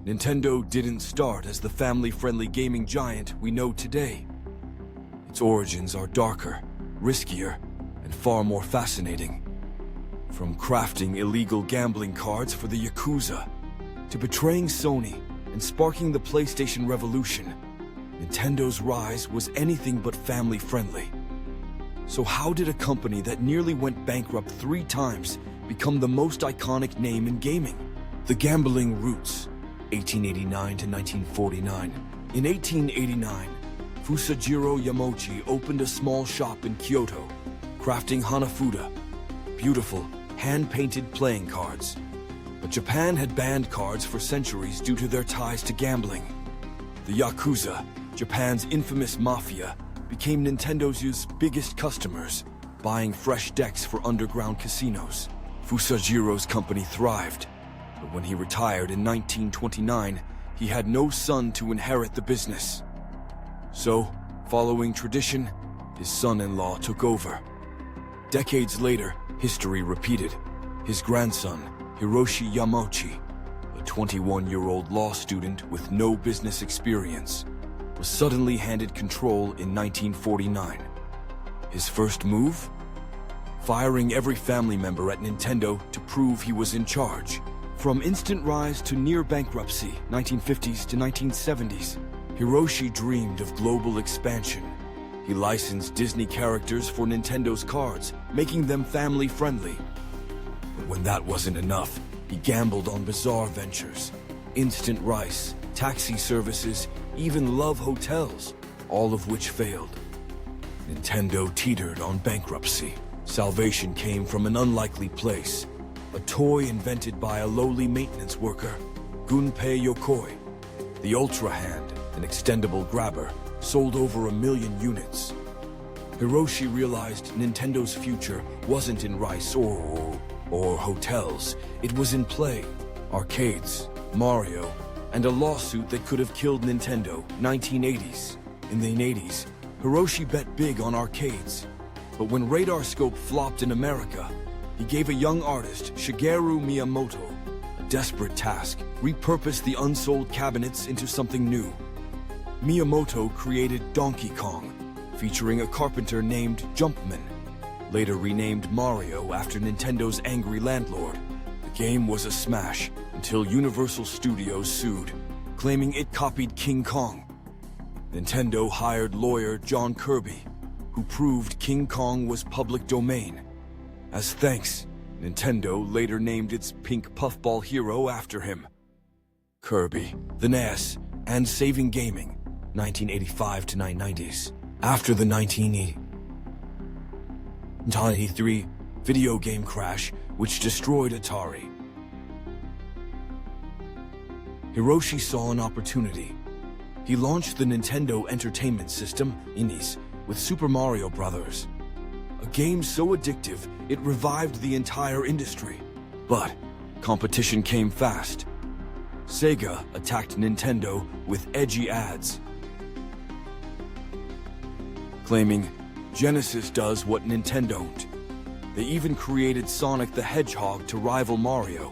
Nintendo didn't start as the family-friendly gaming giant we know today. Its origins are darker, riskier, and far more fascinating. From crafting illegal gambling cards for the Yakuza, to betraying Sony and sparking the PlayStation revolution, Nintendo's rise was anything but family-friendly. So how did a company that nearly went bankrupt 3 times become the most iconic name in gaming? The gambling roots, 1889 to 1949. In 1889, Fusajiro Yamauchi opened a small shop in Kyoto, crafting Hanafuda, beautiful, hand-painted playing cards. But Japan had banned cards for centuries due to their ties to gambling. The Yakuza, Japan's infamous mafia, became Nintendo's biggest customers, buying fresh decks for underground casinos. Fusajiro's company thrived, but when he retired in 1929, he had no son to inherit the business. So, following tradition, his son-in-law took over. Decades later, history repeated. His grandson, Hiroshi Yamauchi, a 21-year-old law student with no business experience, was suddenly handed control in 1949. His first move? Firing every family member at Nintendo to prove he was in charge. From instant rise to near bankruptcy, 1950s to 1970s, Hiroshi dreamed of global expansion. He licensed Disney characters for Nintendo's cards, making them family-friendly. But when that wasn't enough, he gambled on bizarre ventures. Instant rice, taxi services, even love hotels, all of which failed. Nintendo teetered on bankruptcy. Salvation came from an unlikely place. A toy invented by a lowly maintenance worker, Gunpei Yokoi. The Ultra Hand, an extendable grabber, sold over 1 million units. Hiroshi realized Nintendo's future wasn't in rice or hotels. It was in play, arcades, Mario, and a lawsuit that could have killed Nintendo, 1980s. In the 80s, Hiroshi bet big on arcades. But when Radar Scope flopped in America, he gave a young artist, Shigeru Miyamoto, a desperate task: repurpose the unsold cabinets into something new. Miyamoto created Donkey Kong, featuring a carpenter named Jumpman, later renamed Mario after Nintendo's angry landlord. The game was a smash until Universal Studios sued, claiming it copied King Kong. Nintendo hired lawyer John Kirby, who proved King Kong was public domain. As thanks, Nintendo later named its pink puffball hero after him. Kirby, the NES, and Saving Gaming, 1985 to 1990s. After the 1983 video game crash, which destroyed Atari, Hiroshi saw an opportunity. He launched the Nintendo Entertainment System, NES, with Super Mario Bros. A game so addictive, it revived the entire industry. But competition came fast. Sega attacked Nintendo with edgy ads, claiming Genesis does what Nintendo don't. They even created Sonic the Hedgehog to rival Mario.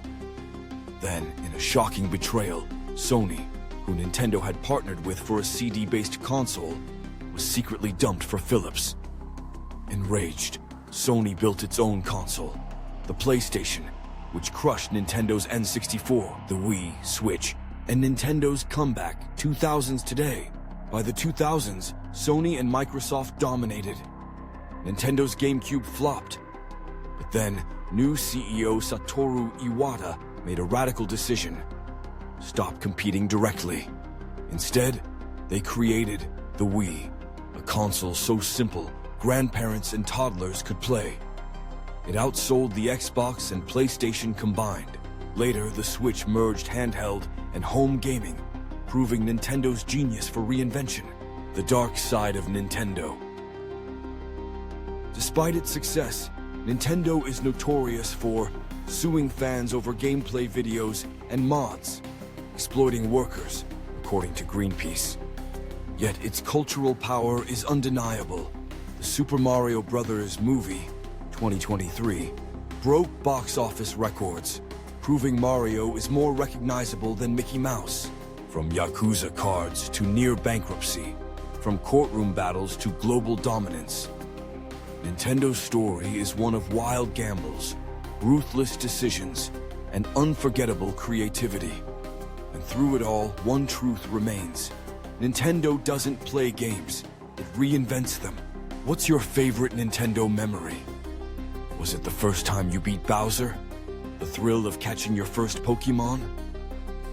Then, in a shocking betrayal, Sony, who Nintendo had partnered with for a CD-based console, was secretly dumped for Philips. Enraged, Sony built its own console, the PlayStation, which crushed Nintendo's N64, the Wii, Switch, and Nintendo's comeback, 2000s today. By the 2000s, Sony and Microsoft dominated. Nintendo's GameCube flopped. But then, new CEO Satoru Iwata made a radical decision: stop competing directly. Instead, they created the Wii, a console so simple grandparents and toddlers could play. It outsold the Xbox and PlayStation combined. Later, the Switch merged handheld and home gaming, proving Nintendo's genius for reinvention. The dark side of Nintendo. Despite its success, Nintendo is notorious for suing fans over gameplay videos and mods, exploiting workers, according to Greenpeace. Yet its cultural power is undeniable. The Super Mario Bros. Movie, 2023, broke box office records, proving Mario is more recognizable than Mickey Mouse. From Yakuza cards to near bankruptcy, from courtroom battles to global dominance, Nintendo's story is one of wild gambles, ruthless decisions, and unforgettable creativity. And through it all, one truth remains. Nintendo doesn't play games, it reinvents them. What's your favorite Nintendo memory? Was it the first time you beat Bowser? The thrill of catching your first Pokemon?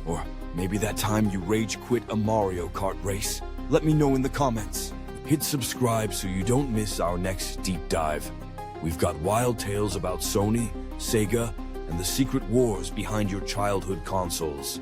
Or maybe that time you rage quit a Mario Kart race? Let me know in the comments. Hit subscribe so you don't miss our next deep dive. We've got wild tales about Sony, Sega, and the secret wars behind your childhood consoles.